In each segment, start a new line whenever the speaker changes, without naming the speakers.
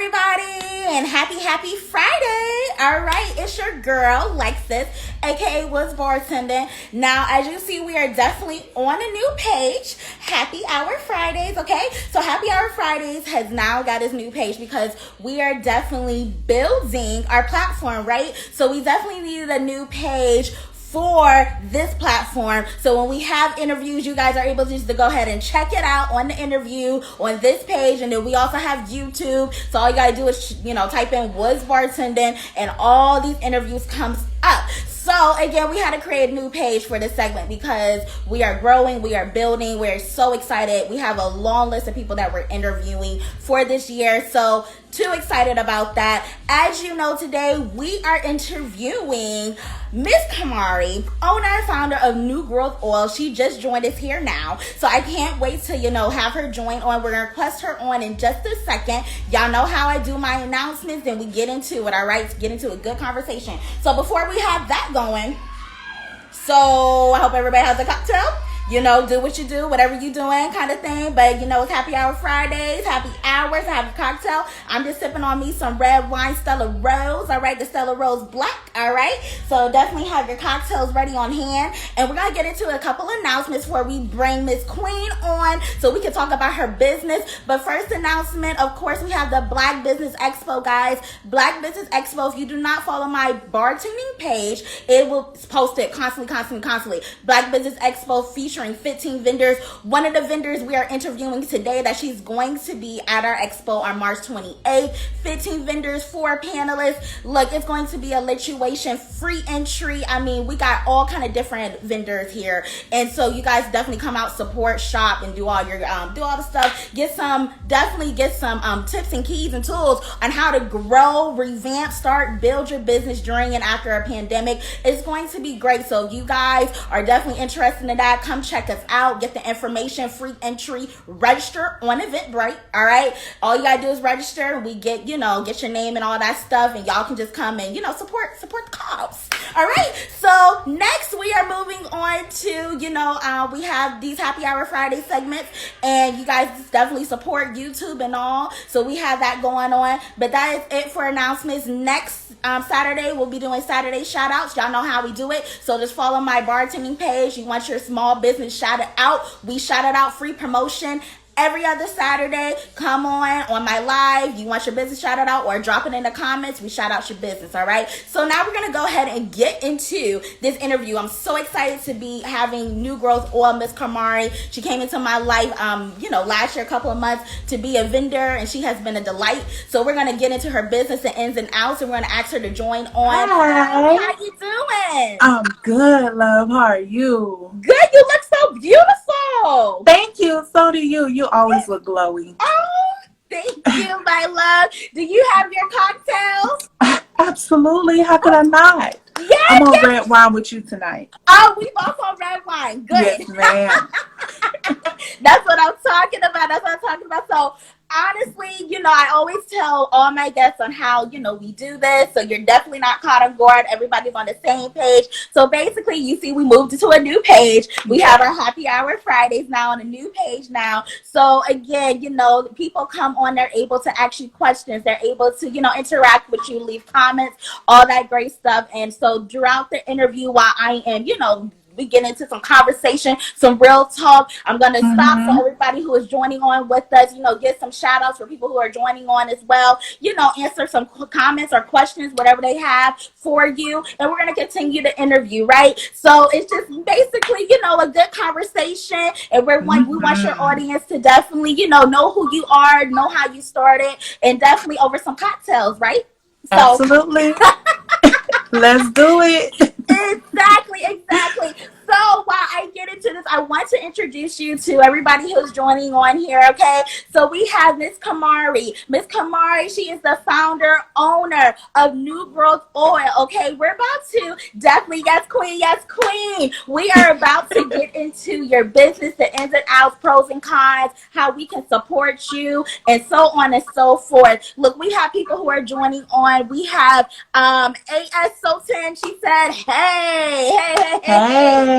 everybody, and happy Friday. All right, it's your girl, Lexus, aka was Bartending. Now, as you see, we are definitely on a new page, Happy Hour Fridays, okay? So Happy Hour Fridays has now got its new page because we are definitely building our platform, right? So we definitely needed a new page for this platform. So when we have interviews, you guys are able to just to go ahead and check it out on the interview on this page. And then we also have YouTube. So all you gotta do is, type in was bartending and all these interviews comes up. So again, we had to create a new page for this segment because we are growing, we are building, we're so excited. We have a long list of people that we're interviewing for this year. So too excited about that. As you know, today we are interviewing Miss Kimarie, owner and founder of New Growth Oil. She just joined us here now. So I can't wait to, have her join on. We're going to request her on in just a second. Y'all know how I do my announcements, and we get into it, all right? Get into a good conversation. So before we have that going, so I hope everybody has a cocktail. Do what you do, whatever you doing kind of thing. But, it's Happy Hour Fridays, happy hours, I have a cocktail. I'm just sipping on me some red wine, Stella Rose, all right? The Stella Rose Black, all right? So definitely have your cocktails ready on hand. And we're going to get into a couple announcements before we bring Miss Queen on so we can talk about her business. But first announcement, of course, we have the Black Business Expo, guys. Black Business Expo, if you do not follow my bartending page, it will post it constantly. Black Business Expo featuring 15 vendors. One of the vendors we are interviewing today that she's going to be at our expo on March 28th. 15 vendors, 4 panelists. Look, it's going to be a situation, free entry. I mean, we got all kind of different vendors here. And so you guys definitely come out, support, shop, and do all your do all the stuff. Definitely get some tips and keys and tools on how to grow, revamp, start, build your business during and after a pandemic. It's going to be great. So if you guys are definitely interested in that, come check us out, get the information, free entry, register on Eventbrite. All right, all you gotta do is register. We get get your name and all that stuff, and y'all can just come and support the cause. All right, so next we are moving on to we have these Happy Hour Friday segments, and you guys definitely support YouTube and all, so we have that going on. But that is it for announcements. Next Saturday we'll be doing Saturday shout outs. Y'all know how we do it, so just follow my bartending page. You want your small business shout it out, we shout it out, free promotion every other Saturday. Come on my live. You want your business shouted out, or drop it in the comments. We shout out your business. All right. So now we're going to go ahead and get into this interview. I'm so excited to be having New Growth Oil, Miss Kimarie. She came into my life, last year, a couple of months to be a vendor, and she has been a delight. So we're going to get into her business, the ins and outs, and we're going to ask her to join on.
Hi.
How you doing?
I'm good, love. How are you?
Good. You look so beautiful.
Thank you. So do you. You always look glowy.
Oh, thank you, my love. Do you have your cocktails?
Absolutely. How could I not?
Yes,
I'm on red wine with you tonight.
Oh, we both on red wine. Good.
Yes, ma'am.
That's what I'm talking about. So honestly, I always tell all my guests on how, we do this. So you're definitely not caught off guard. Everybody's on the same page. So basically, you see, we moved to a new page. We have our Happy Hour Fridays now on a new page now. So again, people come on, they're able to ask you questions. They're able to, interact with you, leave comments, all that great stuff. And so throughout the interview, while I am, we get into some conversation, some real talk. I'm going to stop so everybody who is joining on with us, get some shout outs for people who are joining on as well, answer some comments or questions, whatever they have for you. And we're going to continue the interview, right? So it's just basically, a good conversation. And we want your audience to definitely, know who you are, know how you started, and definitely over some cocktails, right? So.
Absolutely. Let's do it.
Exactly. So while I get into this, I want to introduce you to everybody who's joining on here, okay? So we have Miss Kimarie. Miss Kimarie, she is the founder, owner of New Growth Oil, okay? We're about to definitely, yes, queen. We are about to get into your business, the ins and outs, pros and cons, how we can support you, and so on and so forth. Look, we have people who are joining on. We have A.S. Sultan. She said, hey.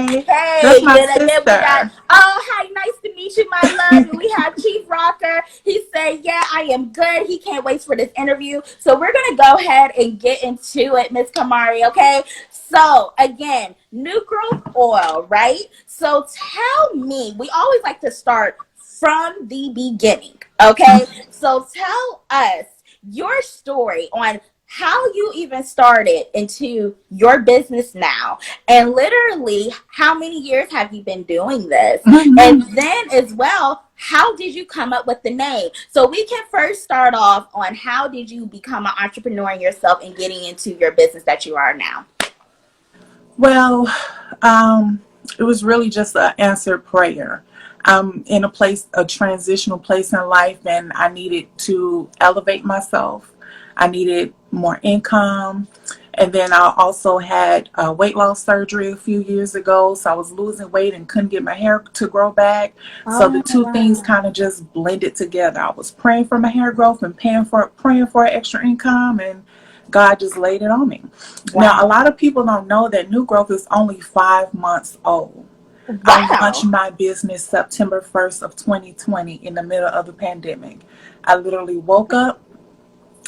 Hey, that's
Hey,
my
and then we got,
sister.
oh, hi, nice to meet you, my love. And we have Chief Rocker. He said, yeah, I am good. He can't wait for this interview. So we're going to go ahead and get into it, Miss Kimarie, okay? So, again, new growth oil, right? So tell me, we always like to start from the beginning, okay? So tell us your story on how you even started into your business now, and literally how many years have you been doing this, and then as well, how did you come up with the name? So we can first start off on how did you become an entrepreneur in yourself and getting into your business that you are now.
Well, um, it was really just an answered prayer. I'm in a transitional place in life, and I needed to elevate myself. I needed more income. And then I also had weight loss surgery a few years ago. So I was losing weight and couldn't get my hair to grow back. So the
Oh
two things
wow.
kind of just blended together. I was praying for my hair growth and praying for extra income, and God just laid it on me. Now, a
Wow.
lot of people don't know that new growth is only 5 months old. I launched
Wow.
my business September 1st of 2020 in the middle of the pandemic. I literally woke up.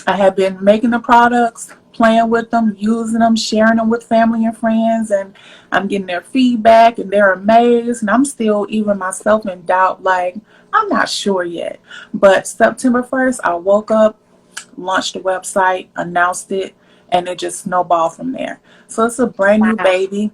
I had been making the products, playing with them, using them, sharing them with family and friends, and I'm getting their feedback and they're amazed. And I'm still, even myself, in doubt, like, I'm not sure yet. But September 1st, I woke up, launched the website, announced it, and it just snowballed from there. So it's a brand new
Wow.
baby.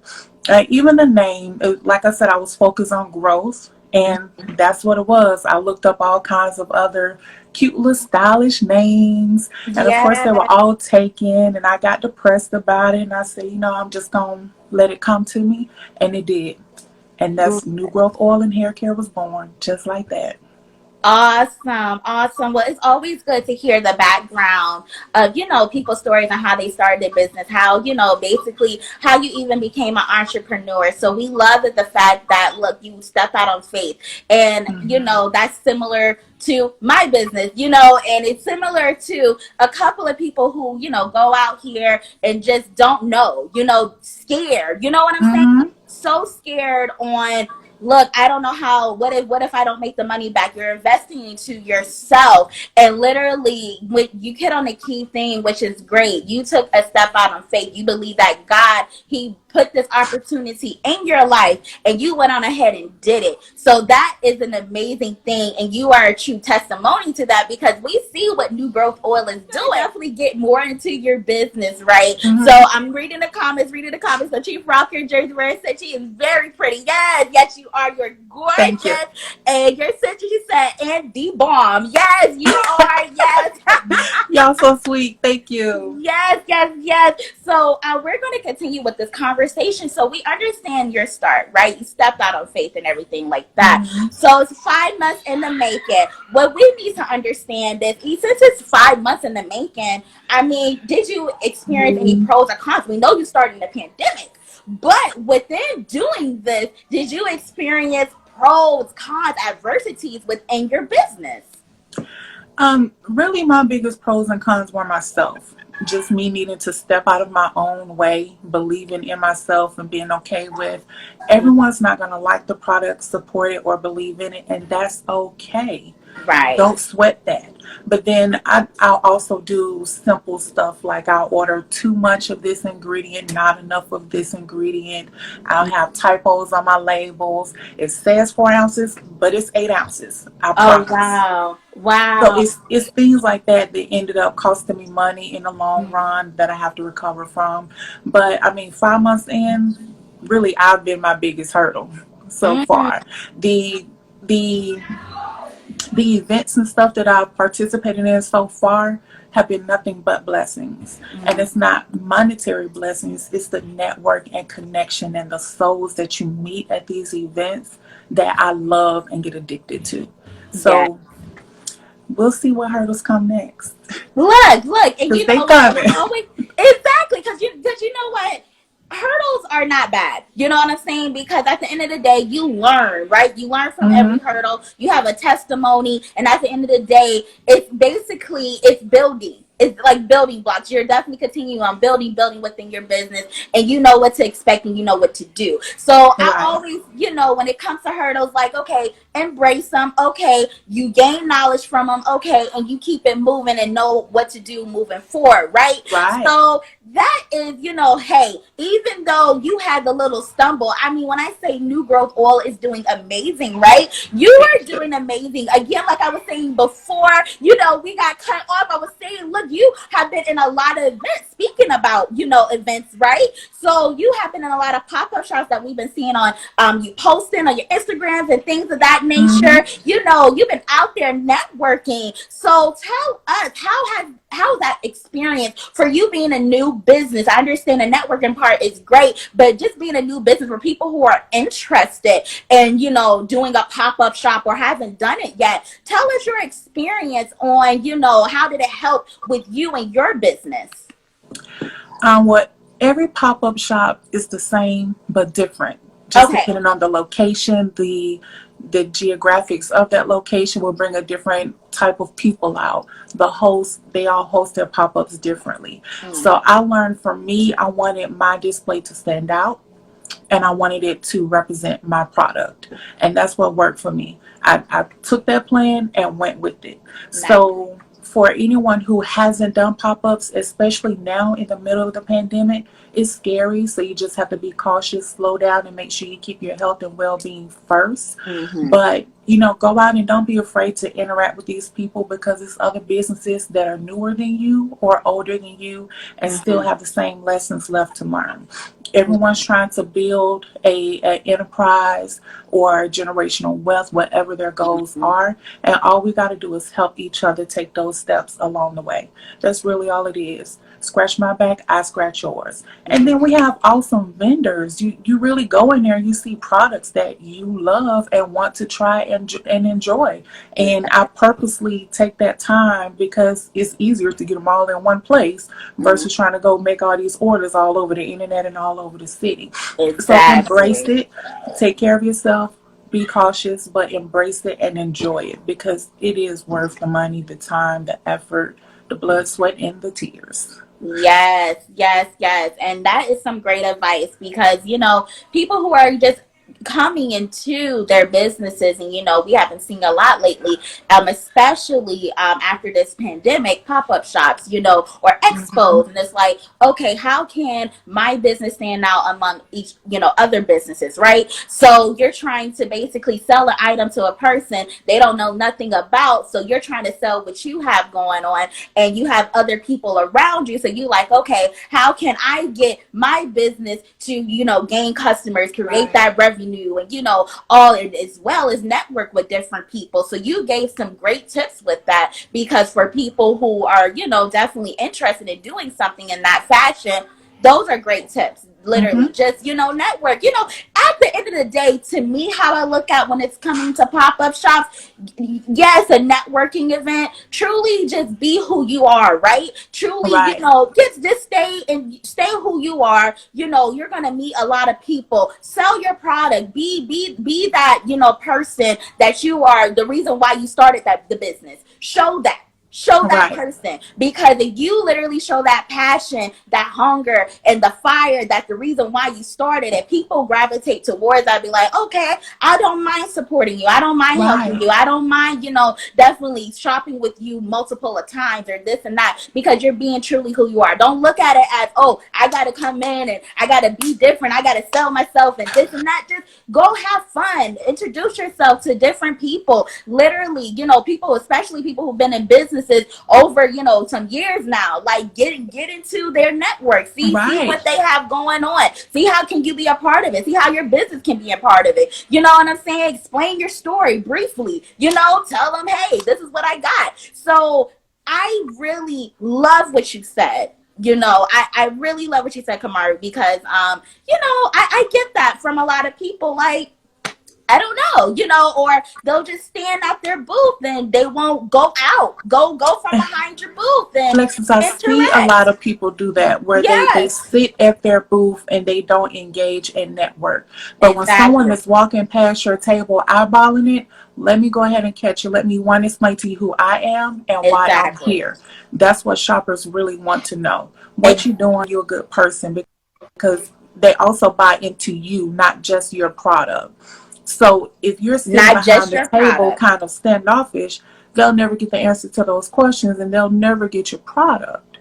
Even the name, like I said, I was focused on growth, and that's what it was. I looked up all kinds of other cute little stylish names, and of course, they
Yeah.
were all taken, and I got depressed about it, and I said, I'm just going to let it come to me, and it did. And that's New Growth Oil and Hair Care was born, just like that.
Awesome, awesome. Well, it's always good to hear the background of, people's stories and how they started their business, how, basically how you even became an entrepreneur. So we love that the fact that, look, you stepped out on faith. And,
Hmm.
that's similar to my business, and it's similar to a couple of people who, go out here and just don't know, scared. You know what I'm saying?
Hmm.
So scared on, look, I don't know how, what if I don't make the money back? You're investing into yourself. And literally, when you hit on the key thing, which is great, you took a step out on faith. You believe that God, he put this opportunity in your life, and you went on ahead and did it. So that is an amazing thing, and you are a true testimony to that, because we see what New Growth Oil is doing. Definitely get more into your business, right? So
Hmm.
I'm reading the comments. So Chief Rocker Jersey Wear said she is very pretty. Yes, you are. You're
Thank you.
gorgeous. And your sister, she said, and the bomb. Yes, you are. Yes.
Y'all so sweet. Thank you.
Yes, yes, yes. So we're going to continue with this conversation. So we understand your start, right? You stepped out on faith and everything like that.
Hmm.
So it's 5 months in the making. What we need to understand is, since it's 5 months in the making, I mean, did you experience any pros or cons? We know you started in the pandemic, but within doing this, did you experience pros, cons, adversities within your business?
Really, my biggest pros and cons were myself. Just me needing to step out of my own way, believing in myself, and being okay with everyone's not going to like the product, support it, or believe in it, and that's okay.
Right.
Don't sweat that. But then I'll also do simple stuff like I'll order too much of this ingredient, not enough of this ingredient. I'll have typos on my labels. It says 4 ounces, but it's 8 ounces. I
Oh
promise.
wow.
So
Wow.
it's things like that that ended up costing me money in the long run that I have to recover from. But I mean, 5 months in, really, I've been my biggest hurdle so
Mm,
far. The the the events and stuff that I've participated in so far have been nothing but blessings. And
mm,
it's not monetary blessings, it's the network and connection and the souls that you meet at these events that I love and get addicted to.
yeah.
So we'll see what hurdles come next.
Look, and
Because they
look, and
coming.
I always, exactly, because you know what, hurdles are not bad. You know what I'm saying? Because at the end of the day, you learn, right? You learn from every
Hmm.
hurdle. You have a testimony, and at the end of the day, it's basically it's building. it's like building blocks. You're definitely continuing on building within your business, and you know what to expect and you know what to do. So I
Right.
always, when it comes to hurdles, like, okay, embrace them. Okay, you gain knowledge from them. Okay, and you keep it moving and know what to do moving forward, right?
Right.
So that is, hey, even though you had the little stumble, I mean, when I say New Growth Oil is doing amazing, right? You are doing amazing. Again, like I was saying before, we got cut off. I was saying, look, you have been in a lot of events, speaking about, events, right? So you have been in a lot of pop-up shops that we've been seeing on you posting on your Instagrams and things of that nature.
Hmm.
You've been out there networking. So tell us, how's that experience for you being a new business? I understand the networking part is great, but just being a new business for people who are interested in, doing a pop-up shop or haven't done it yet, tell us your experience on, how did it help with you and your business?
What every pop up shop is the same but different, just
Okay.
depending on the location, the geographics of that location will bring a different type of people out. The hosts, they all host their pop ups differently.
Mm.
So I learned, for me, I wanted my display to stand out and I wanted it to represent my product. And that's what worked for me. I took that plan and went with it.
Nice.
So for anyone who hasn't done pop-ups, especially now in the middle of the pandemic, it's scary. So you just have to be cautious, slow down, and make sure you keep your health and well-being first.
Mm-hmm.
But go out and don't be afraid to interact with these people, because it's other businesses that are newer than you or older than you and still
Mm-hmm.
have the same lessons left to learn. Everyone's trying to build a enterprise or generational wealth, whatever their goals
Mm-hmm.
are, and all we got to do is help each other take those steps along the way. That's really all it is. Scratch my back, I scratch yours. And then we have awesome vendors. You really go in there and you see products that you love and want to try and enjoy. And I purposely take that time because it's easier to get them all in one place
Mm-hmm.
versus trying to go make all these orders all over the internet and all over the city. So embrace
Exactly.
it, take care of yourself, be cautious, but embrace it and enjoy it, because it is worth the money, the time, the effort, the blood, sweat, and the tears.
Yes, yes, yes. And that is some great advice because, people who are just coming into their businesses, and, we have been seeing a lot lately, especially after this pandemic, pop-up shops, or
Hmm.
expos. And it's like, okay, how can my business stand out among each, other businesses, right? So you're trying to basically sell an item to a person they don't know nothing about. So you're trying to sell what you have going on, and you have other people around you. So you like, okay, how can I get my business to, gain customers, create
Right.
that revenue, and, all, as well as network with different people. So you gave some great tips with that, because for people who are, definitely interested in doing something in that fashion, those are great tips. Literally,
Hmm.
just, network. At the end of the day, to me, how I look at when it's coming to pop up shops, yes, a networking event. Truly, just be who you are, right? Truly,
Right.
just stay who you are. You're gonna meet a lot of people. Sell your product. Be that person that you are. The reason why you started the business. Show that
Right.
person, because if you literally show that passion, that hunger, and the fire, that's the reason why you started it, people gravitate towards that. Be like, okay, I don't mind supporting you, I don't mind helping
Right.
you, I don't mind, definitely shopping with you multiple of times, or this and that, because you're being truly who you are. Don't look at it as, oh, I gotta come in and I gotta be different, I gotta sell myself and this and that. Just go have fun, introduce yourself to different people. Literally, people, especially people who've been in businesses over, some years now, like get into their network, see
Right.
what they have going on, see how can you be a part of it, see how your business can be a part of it. You know what I'm saying? Explain your story briefly, tell them, hey, this is what I got. So I really love what you said. I really love what you said, Kimarie, because I get that from a lot of people. Like, I don't know, or they'll just stand at their booth and they won't go out. Go from behind your booth and
Lexus, I see a lot
interact.
of people do that where they
Yes,
sit at their booth and they don't engage in network. But when someone
exactly.
is walking past your table eyeballing it, let me go ahead and catch you. Let me one explain to you who I am and why I'm
Exactly.
here. That's what shoppers really want to know. What
Ex-
you doing, you're a good person, because they also buy into you, not just your product. So if you're sitting
Not
behind
just
the
your
table
product.
kind of standoffish, they'll never get the answer to those questions and they'll never get your product.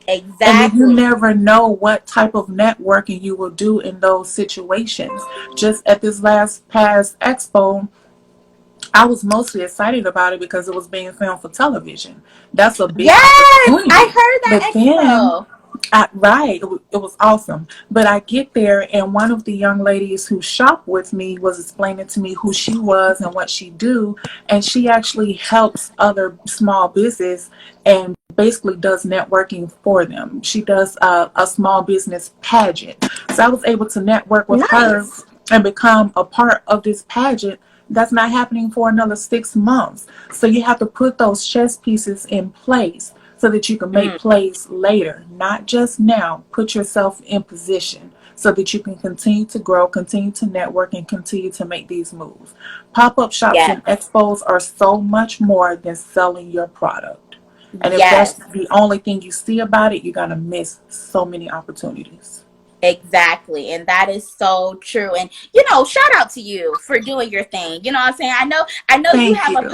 And then you
Exactly.
never know what type of networking you will do in those situations. Just at this last past expo, I was mostly excited about it because it was being filmed for television. That's a big
Yes, I
opportunity.
heard
But
that
then
expo.
right, it was awesome. But I get there, and one of the young ladies who shopped with me was explaining to me who she was and what she do, and she actually helps other small business and basically does networking for them. She does a small business pageant. So I was able to network with her
Nice.
and become a part of this pageant that's not happening for another 6 months. So you have to put those chess pieces in place so that you can make
Mm,
plays later, not just now. Put yourself in position so that you can continue to grow, continue to network, and continue to make these moves. Pop-up shops
yes.
and expos are so much more than selling your product. And if that's
Yes.
the only thing you see about it, you're going to miss so many opportunities.
Exactly. And that is so true. And shout out to you for doing your thing. You know what I'm saying? I know you
Thank
have a
you.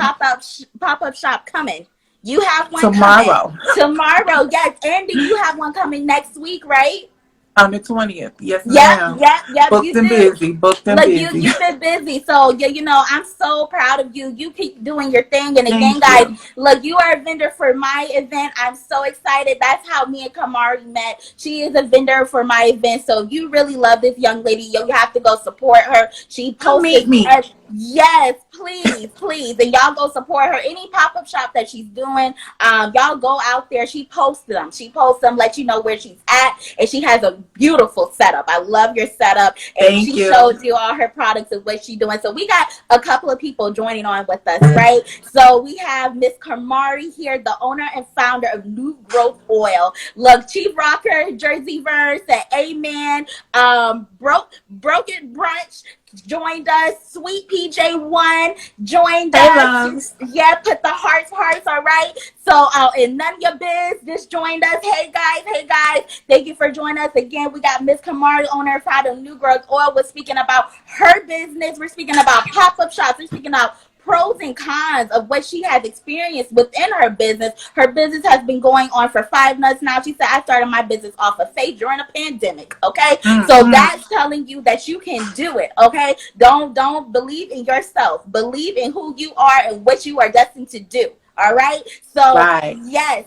pop-up shop coming. You have one coming
Tomorrow
tomorrow. Yes. And then you have one coming next week, right?
on the 20th. Yes,
Yep,
ma'am.
yep, yep,
Booked
you
and
do.
busy. Booked and
Look, you
busy.
you've been busy, so yeah, I'm so proud of you. You keep doing your thing, and again,
Thank
guys,
you.
look, you are a vendor for my event. I'm so excited. That's how me and Kimarie met. She is a vendor for my event, so if you really love this young lady, you have to go support her. She
Come meet
posts
me.
yes, please, please, and y'all go support her. Any pop up shop that she's doing, y'all go out there. She posts them. She posts them, let you know where she's at, and she has a beautiful setup. I love your setup, and
Thank
she
you.
showed you all her products and what she's doing. So we got a couple of people joining on with us, right? So we have Miss Kimarie here, the owner and founder of New Growth Oil. Look, Chief Rocker, Jersey Verse, and Amen, Broken Brunch joined us. Sweet PJ1 joined
Hey,
us.
loves.
Yeah, put the hearts, all right. So, and none of your biz just joined us. Hey guys, thank you for joining us again. We got Miss Kimarie, owner and founder of New Growth Oil. We're speaking about her business. We're speaking about pop up shops. We're speaking about pros and cons of what she has experienced within her business. Her business has been going on for 5 months now. She said, I started my business off of faith during a pandemic. Okay. So
Mm-hmm.
that's telling you that you can do it. Okay. Don't believe in yourself. Believe in who you are and what you are destined to do. All right. So
Right.
yes.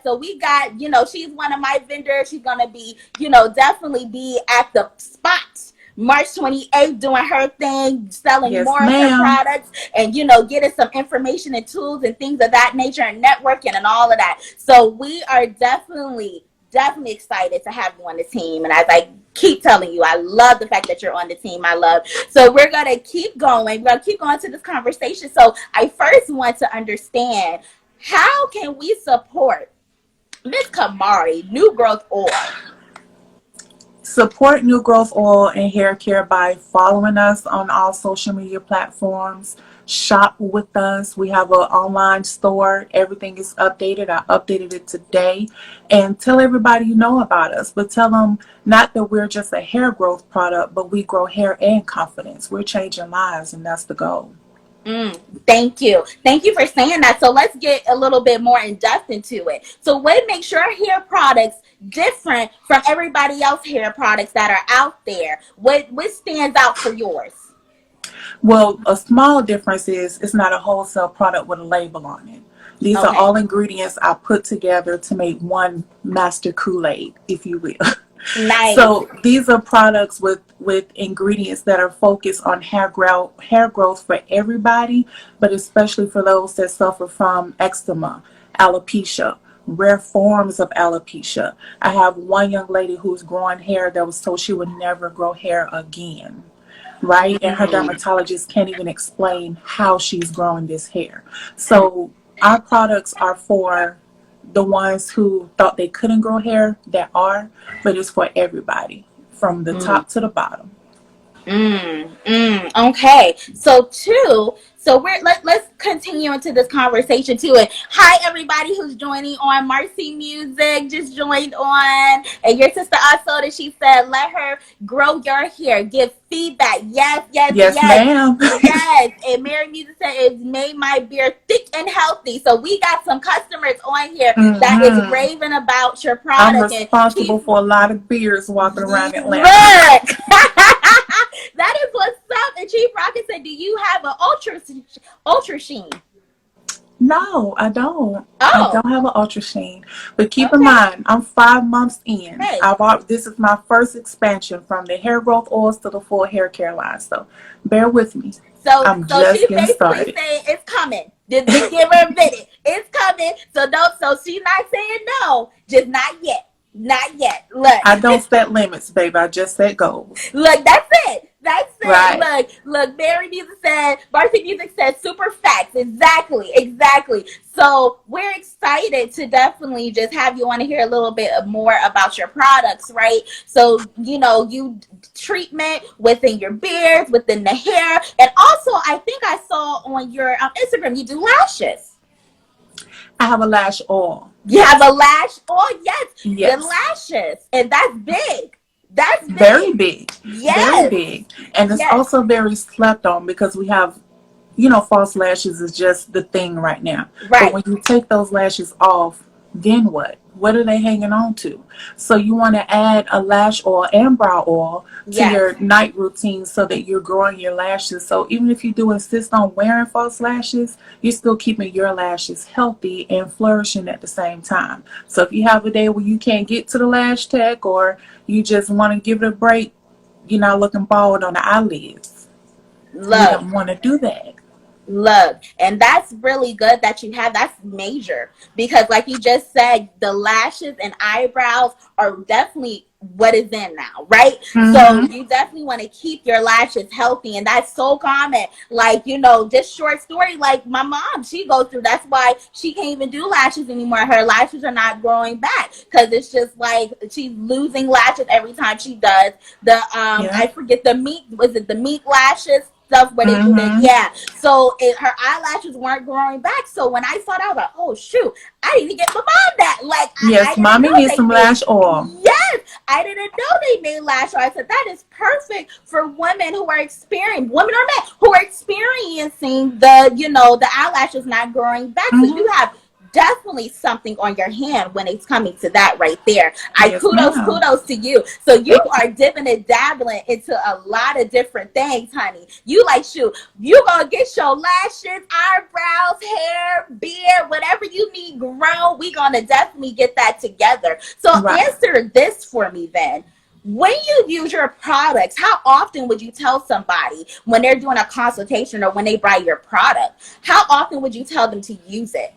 So we got, she's one of my vendors. She's gonna be, definitely be at the spot March 28th doing her thing, selling
Yes,
more of her
ma'am.
products and, getting some information and tools and things of that nature and networking and all of that. So we are definitely excited to have you on the team. And as I keep telling you, I love the fact that you're on the team. I love. So we're going to keep going. We're going to keep going to this conversation. So I first want to understand, how can we support Miss Kimarie, New Growth Oil?
Support New Growth Oil and Hair Care by following us on all social media platforms. Shop with us. We have an online store. Everything is updated. I updated it today. And tell everybody you know about us. But tell them not that we're just a hair growth product, but we grow hair and confidence. We're changing lives, and that's the goal.
Thank you. Thank you for saying that. So let's get a little bit more in depth into it. So what makes your hair products different from everybody else hair products that are out there? What stands out for yours?
Well, a small difference is it's not a wholesale product with a label on it. These are
Okay.
all ingredients I put together to make one master Kool-Aid, if you will.
Nice.
So these are products with ingredients that are focused on hair growth for everybody, but especially for those that suffer from eczema, alopecia, rare forms of alopecia. I have one young lady who's growing hair that was told she would never grow hair again. right? And her
Mm.
dermatologist can't even explain how she's growing this hair. So our products are for the ones who thought they couldn't grow hair that are, but it's for everybody from the
Mm.
top to the bottom.
Okay. So let's continue into this conversation too. And hi everybody who's joining on. Marcy Music just joined on. And your sister also that she said, let her grow your hair. Give feedback. Yes, yes,
Yes,
yes.
ma'am.
Yes, and Mary Music said it's made my beard thick and healthy. So we got some customers on here that is
Hmm.
raving about your
I'm
product and
responsible
keep
for a lot of beards walking around Atlanta.
look. That is what's up. And Chief Rocket said, "Do you have an ultra sheen?"
No, I don't. I
Oh,
don't have an ultra sheen. But keep in
okay.
mind, I'm 5 months in.
Hey,
This is my first expansion from the hair growth oils to the full hair care line. So bear with me. I'm
so
just
she
getting
basically
started.
saying it's coming. Just give her a minute. It's coming. So don't. So she's not saying no. Just not yet. Not yet. Look.
I don't set limits, baby. I just set goals.
Look, that's it. That's it.
Right.
Look. Mary Music said, Bartending Music said, super facts. Exactly, exactly. So we're excited to definitely just have you want to hear a little bit more about your products, right? So you treatment within your beards, within the hair, and also I think I saw on your Instagram you do lashes.
I have a lash oil.
You have
Yes.
a lash. Oh yes, the
Yes.
lashes, and that's big. That's
Very
big.
big. Very
Yes.
big. And it's
Yes.
also very slept on because we have, false lashes is just the thing right now. But
Right.
when you take those lashes off, then what? What are they hanging on to? So you want to add a lash oil and brow oil to
Yes.
your night routine so that you're growing your lashes. So even if you do insist on wearing false lashes, you're still keeping your lashes healthy and flourishing at the same time. So if you have a day where you can't get to the lash tech or you just want to give it a break, you're not looking bald on the eyelids. You
Look,
don't want to do that.
look, and that's really good that you have. That's major because, like you just said, the lashes and eyebrows are definitely what is in now, right? So
Mm-hmm.
you definitely want to keep your lashes healthy, and that's so common. Like just short story. Like my mom, she goes through. That's why she can't even do lashes anymore. Her lashes are not growing back because it's just like she's losing lashes every time she does the
Yeah.
I forget the meat. Was it the meat lashes? Stuff where they do that,
Mm-hmm.
yeah. So her eyelashes weren't growing back. So when I saw that, I was like, oh shoot, I need to get my mom that. Like I
Yes,
didn't
mommy
know
needs
they
some
made.
lash oil.
Yes, I didn't know they made lash oil. I said that is perfect for women who are experiencing, women or men who are experiencing the eyelashes not growing back. So you
Mm-hmm.
have definitely something on your hand when it's coming to that right there. I
Yes,
kudos
ma'am.
kudos to you. So you
Thank you.
are dipping and dabbling into a lot of different things, honey. You like shoot, you gonna get your lashes, eyebrows, hair, beard, whatever you need grown. We gonna definitely get that together. So
Right.
answer this for me then. When you use your products, how often would you tell somebody when they're doing a consultation or when they buy your product? How often would you tell them to use it?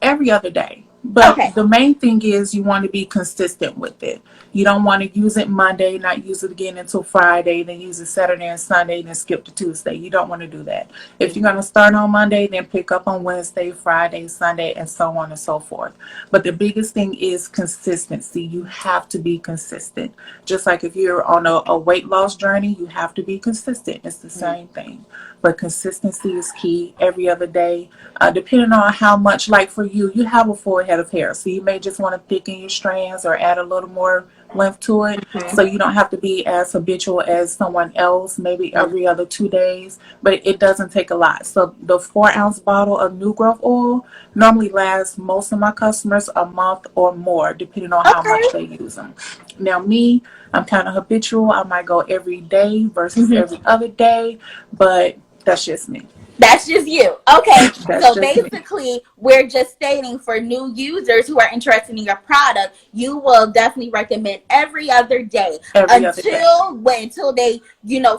Every other day. But
Okay.
the main thing is you want to be consistent with it. You don't want to use it Monday, not use it again until Friday, then use it Saturday and Sunday, then skip to Tuesday. You don't want to do that. If you're going to start on Monday, then pick up on Wednesday, Friday, Sunday, and so on and so forth. But the biggest thing is consistency. You have to be consistent. Just like if you're on a weight loss journey, you have to be consistent. It's the same thing. But consistency is key every other day. Depending on how much, like for you, you have a full head of hair. So you may just want to thicken your strands or add a little more length to it. So you don't have to be as habitual as someone else, maybe every other 2 days. But it doesn't take a lot. So the 4 ounce bottle of new growth oil normally lasts most of my customers a month or more, depending on how much
Okay.
they use them. Now, me, I'm kind of habitual. I might go every day versus every other day, but that's just me.
That's just you. Okay.
That's
So
just me.
basically, we're just stating for new users who are interested in your product, you will definitely recommend every other day
Every other day.
until they,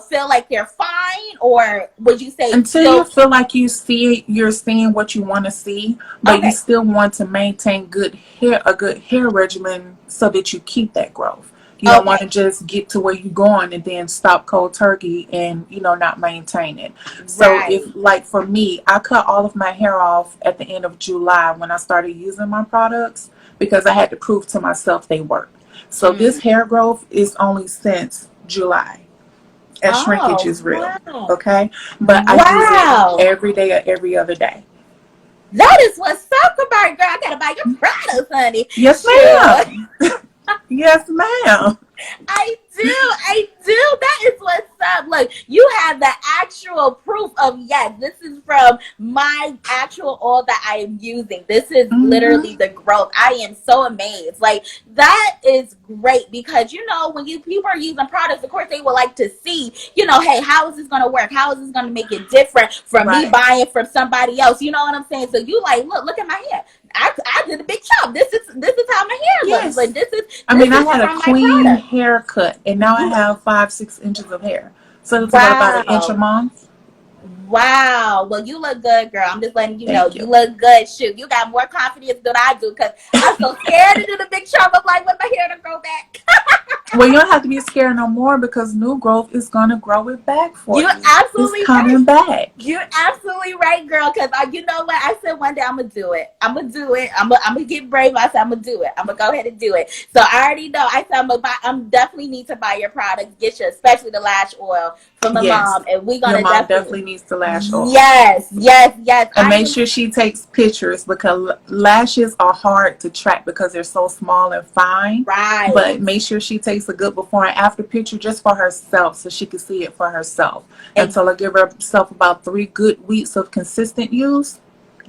feel like they're fine, or would you say
Until you
still
feel like you're seeing what you want to see, but you
okay?
still want to maintain good hair, a good hair regimen so that you keep that growth. You don't want to
Okay.
just get to where you're going and then stop cold turkey and, not maintain it. So if,
Right.
like for me, I cut all of my hair off at the end of July when I started using my products because I had to prove to myself they work. So this
Mm.
hair growth is only since July, and shrinkage
Oh,
is real.
wow.
Okay. But I use it
Wow.
every day or every other day.
That is what's up, Kimarie, girl. I gotta buy your products, honey.
Yes,
Sure.
ma'am. Yes, ma'am.
I do. That is what's up. Look, you have the actual proof of yes, this is from my actual oil that I am using. This is literally
Mm-hmm.
the growth. I am so amazed. Like that is great because when you people are using products, of course they would like to see, hey, how is this gonna work? How is this gonna make it different from me
Right.
buying from somebody else? You know what I'm saying? So you like, look at my hair. I did a big job. This is how my hair looks. Like
Yes.
this is
I
this
mean, I
is
had a
from my
clean
product.
haircut, and now I
You
have 5, 6 inches of hair. So that's what, about an inch a
wow.
month.
Wow. Well, you look good, girl. I'm just letting you know.
Thank
You
you.
look good. Shoot, you got more confidence than I do because I'm so scared to do the big chop. I'm like, when my hair to grow back.
Well, you don't have to be scared no more because new growth is gonna grow it back for
You're
you. It's
absolutely right.
coming back.
You're absolutely right, girl. Because you know what? I said one day I'm gonna do it. I'm gonna do it. I'm gonna get brave. I said I'm gonna do it. I'm gonna go ahead and do it. So I already know. I said I'm gonna buy. I'm definitely need to buy your products. Get you, especially the lash oil from my
Yes.
mom, and we're
Your
gonna
mom
definitely.
definitely needs the lash oil.
Yes, yes, yes.
And
I
make
am
sure she takes pictures because lashes are hard to track because they're so small and fine.
right.
But make sure she takes a good before and after picture just for herself so she can see it for herself. Until I give herself about 3 good weeks of consistent use,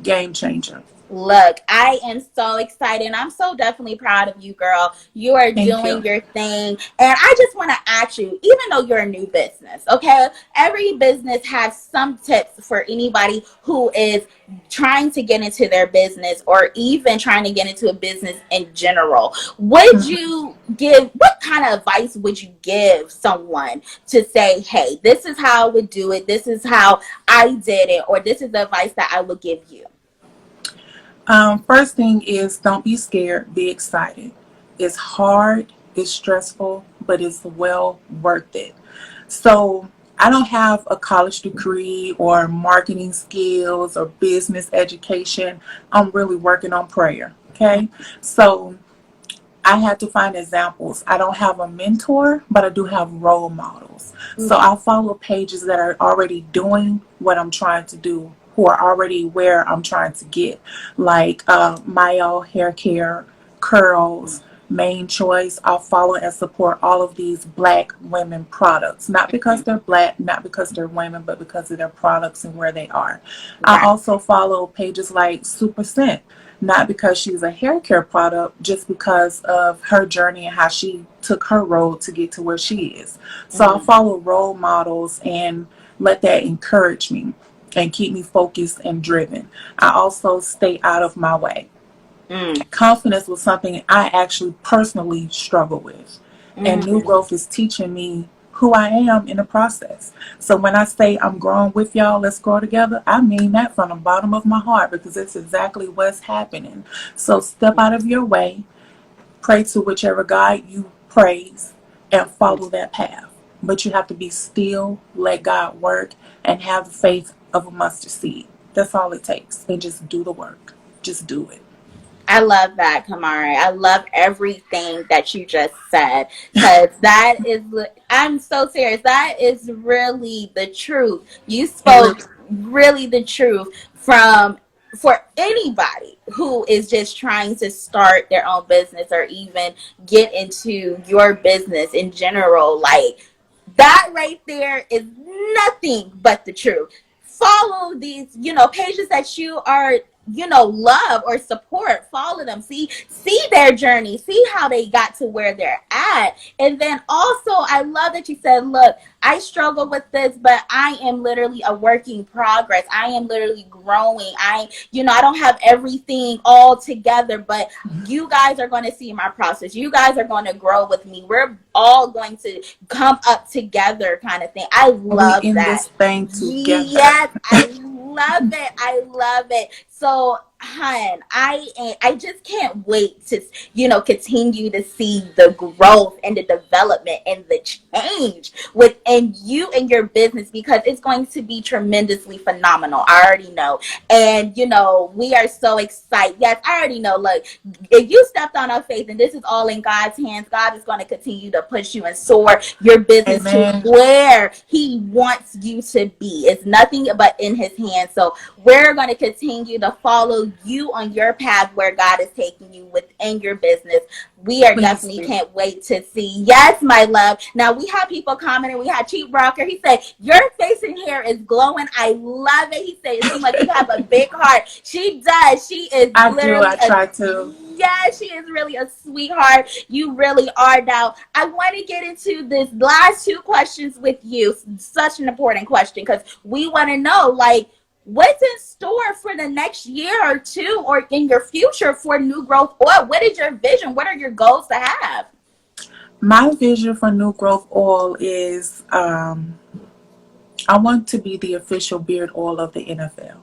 game changer.
Look, I am so excited. And I'm so definitely proud of you, girl. You are
Thank
doing
you.
your thing. And I just want to ask you, even though you're a new business, okay? Every business has some tips for anybody who is trying to get into their business or even trying to get into a business in general. What kind of advice would you give someone to say, hey, this is how I would do it, this is how I did it, or this is the advice that I would give you?
First thing is don't be scared, be excited. It's hard, it's stressful, but it's well worth it. So I don't have a college degree or marketing skills or business education. I'm really working on prayer. Okay. So I had to find examples. I don't have a mentor, but I do have role models. So
Mm-hmm.
I follow pages that are already doing what I'm trying to do, who are already where I'm trying to get, like Mayo Hair Care, Curls, Main Choice. I'll follow and support all of these Black women products, not because they're Black, not because they're women, but because of their products and where they are. I
Right.
also follow pages like Super Scent, not because she's a hair care product, just because of her journey and how she took her road to get to where she is. So I'll
Mm-hmm.
follow role models and let that encourage me and keep me focused and driven. I also stay out of my way.
Mm.
Confidence was something I actually personally struggle with. And new
Mm.
growth is teaching me who I am in the process. So when I say I'm growing with y'all, let's grow together, I mean that from the bottom of my heart because it's exactly what's happening. So step out of your way, pray to whichever God you praise, and follow that path. But you have to be still, let God work, and have the faith of a mustard seed. That's all it takes. And just do the work. Just do it.
I love that, Kimarie. I love everything that you just said because I'm so serious. That is really the truth. You
It really.
spoke really the truth for anybody who is just trying to start their own business or even get into your business in general. Like, that right there is nothing but the truth. Follow these, pages that you are, love or support. Follow them. See their journey. See how they got to where they're at. And then also, I love that you said, look, I struggle with this, but I am literally a work in progress. I am literally growing. I don't have everything all together, but you guys are going to see my process. You guys are going to grow with me. We're all going to come up together, kind of thing. I
We
love
in
that.
this thing together.
Yes, I love it. I love it. So, hun, I just can't wait to, continue to see the growth and the development and the change within you and your business, because it's going to be tremendously phenomenal. I already know. And, we are so excited. Yes, I already know. Look, if you stepped on our faith and this is all in God's hands, God is going to continue to push you and soar your business to
Amen.
where He wants you to be. It's nothing but in His hands. So we're going to continue to follow you on your path where God is taking you within your business. We are
Please
definitely
do.
can't wait to see. Yes, my love. Now we have people commenting. We had Cheap Rocker. He said, your face and hair is glowing. I love it. He said, it seems like you have a big heart. She does. She is
I do.
literally
I try to.
yeah, she is really a sweetheart. You really are. Now, I want to get into this last two questions with you. Such an important question, because we want to know, like, what's in store for the next year or two, or in your future for New Growth Oil? What is your vision? What are your goals to have?
My vision for New Growth Oil is I want to be the official beard oil of the NFL.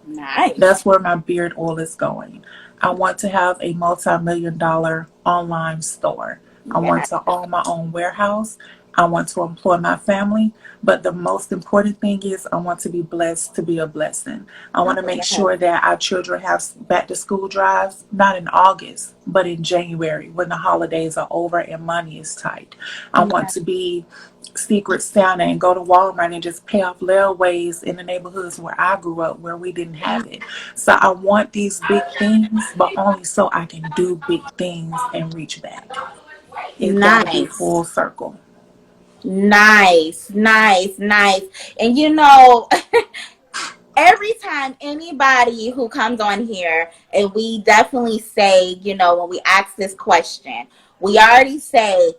Nice.
That's where my beard oil is going. I want to have a multi-million-dollar online store. I
Yeah.
want to own my own warehouse. I want to employ my family. But the most important thing is I want to be blessed to be a blessing. I want to
Oh,
make
yes.
sure that our children have back to school drives, not in August, but in January when the holidays are over and money is tight. I want
Yeah.
to be Secret Santa and go to Walmart and just pay off layaways in the neighborhoods where I grew up where we didn't have it. So I want these big things, but only so I can do big things and reach back. It's got to be
Nice.
full circle.
Nice. Nice. Nice. And every time anybody who comes on here, and we definitely say, when we ask this question, we already say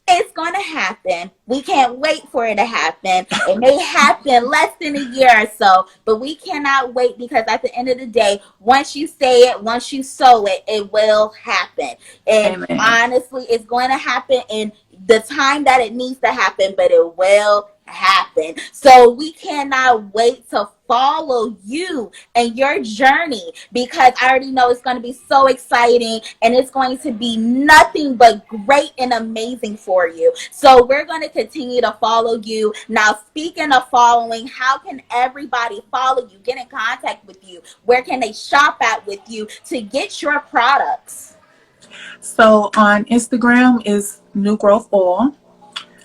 it's going to happen. We can't wait for it to happen. It may happen less than a year or so, but we cannot wait, because at the end of the day, once you say it, once you sow it, it will happen. And
Amen.
honestly, it's going to happen in the time that it needs to happen, but it will happen. So we cannot wait to follow you and your journey, because I already know it's going to be so exciting, and it's going to be nothing but great and amazing for you. So we're going to continue to follow you. Now, speaking of following, how can everybody follow you, get in contact with you? Where can they shop at with you to get your products?
So on Instagram is New Growth Oil.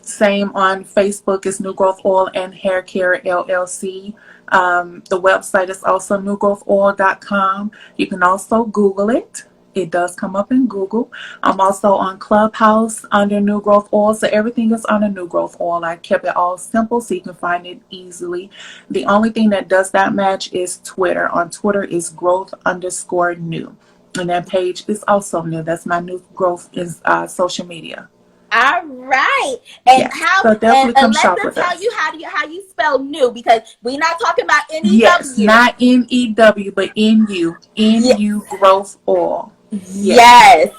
Same on Facebook is New Growth Oil and Hair Care LLC. The website is also newgrowthoil.com. You can also Google it. It does come up in Google. I'm also on Clubhouse under New Growth Oil. So everything is under New Growth Oil. I kept it all simple so you can find it easily. The only thing that does not match is Twitter. On Twitter is growth_new. And that page is also new. That's my new growth is social media.
All right, and
Yes.
how
So
and
definitely come shop
Alexa
with
tell
us.
you how you spell new, because we're not talking about
Yes,
NEW.
not NEW, but NU.
Yeah,
NU growth oil. Yes.
yes.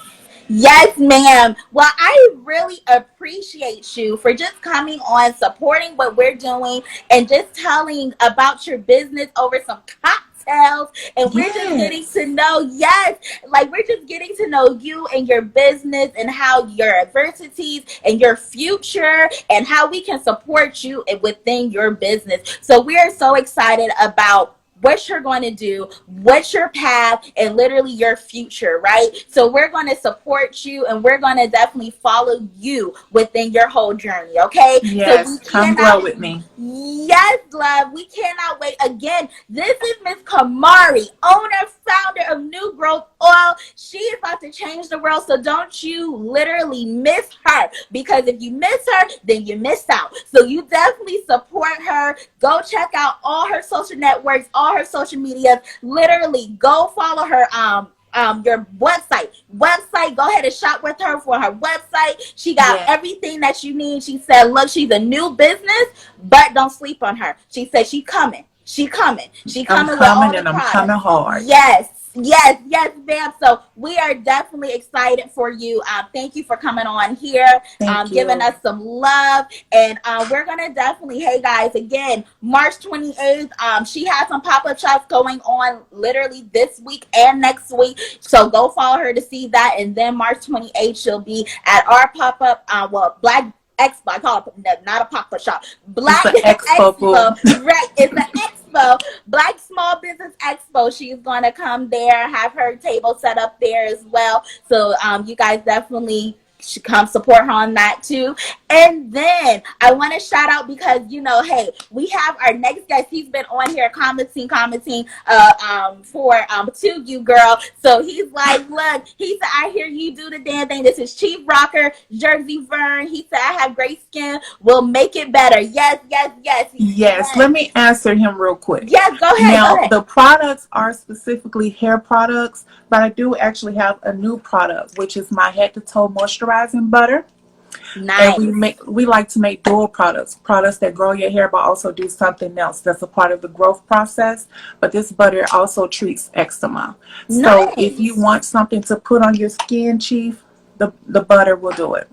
Yes, ma'am. Well, I really appreciate you for just coming on, supporting what we're doing, and just telling about your business over some cocktails. And we're just getting to
Yes.
know, yes, like we're just getting to know you and your business, and how your adversities and your future, and how we can support you within your business. So we are so excited about what you're going to do, what's your path, and literally your future, right? So we're going to support you, and we're going to definitely follow you within your whole journey, okay? So we
Yes. Come grow
cannot,
with me.
yes, love, we cannot wait. Again, this is Miss Kimarie, owner, founder of New Growth Oil. She is about to change the world, so don't you literally miss her, because if you miss her, then you miss out. So you definitely support her. Go check out all her social networks, all her social medias. Literally, go follow her your website. Go ahead and shop with her for her website. She got
Yes.
everything that you need. She said, look, she's a new business, but don't sleep on her. She said she coming. She
I'm
coming with all
coming
the
and I'm coming
products.
hard.
Yes. Yes, yes, ma'am. So we are definitely excited for you. Thank you for coming on here,
Thank
giving
you.
us some love, and we're gonna definitely. Hey guys, again, March 28th. She has some pop up shops going on literally this week and next week. So go follow her to see that. And then March 28th, she'll be at our pop up. Black Expo. I call it not a pop up shop.
It's
Black
an expo,
Expo.
boo.
Right. It's an expo. Black Small Business Expo. She's going to come there, have her table set up there as well. So you guys definitely should come support her on that too. And then I want to shout out because hey, we have our next guest. He's been on here commenting for to you, girl. So he's like, look, he said, I hear you do the damn thing. This is Chief Rocker, Jersey Vern. He said, I have great skin. We'll make it better. Yes, yes, yes,
Yes,
yes.
let me answer him real quick.
Yes, go ahead, go
Now,
ahead.
the products are specifically hair products, but I do actually have a new product, which is my head to toe moisturizing butter. And
Nice.
we like to make dual products that grow your hair, but also do something else that's a part of the growth process. But this butter also treats eczema. So if you
Nice.
want something to put on your skin, Chief, the butter will do it.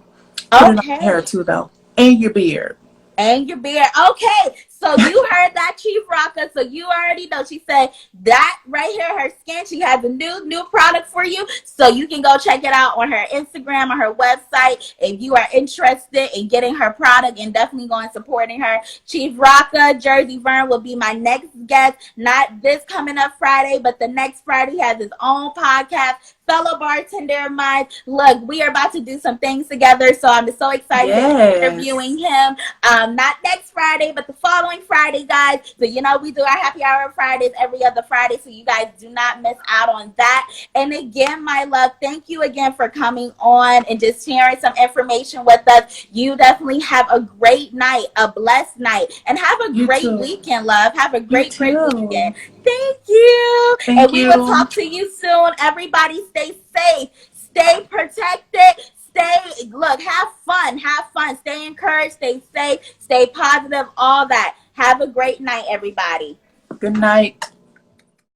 Put it on your hair
Okay.
too, though, and your beard.
And your beard. Okay. So you heard that, Chief Rocker. So you already know. She said that right here, her skin. She has a new product for you. So you can go check it out on her Instagram or her website if you are interested in getting her product and definitely going supporting her. Chief Rocker, Jersey Vern will be my next guest. Not this coming up Friday, but the next Friday. He has his own podcast. Fellow bartender of mine. Look, we are about to do some things together. So I'm so excited to be interviewing
Yes.
him. Not next Friday, but the following Friday, guys. So we do our happy hour Fridays every other Friday, so you guys do not miss out on that. And again, my love, thank you again for coming on and just sharing some information with us. You definitely have a great night, a blessed night, and have a
You
great
too.
weekend, love. Have a
You
great
too.
weekend. Thank you. And
Thank
we will
you.
talk to you soon. Everybody stay safe, stay protected, have fun, stay encouraged, stay safe, stay positive, all that. Have a great night, everybody.
Good night.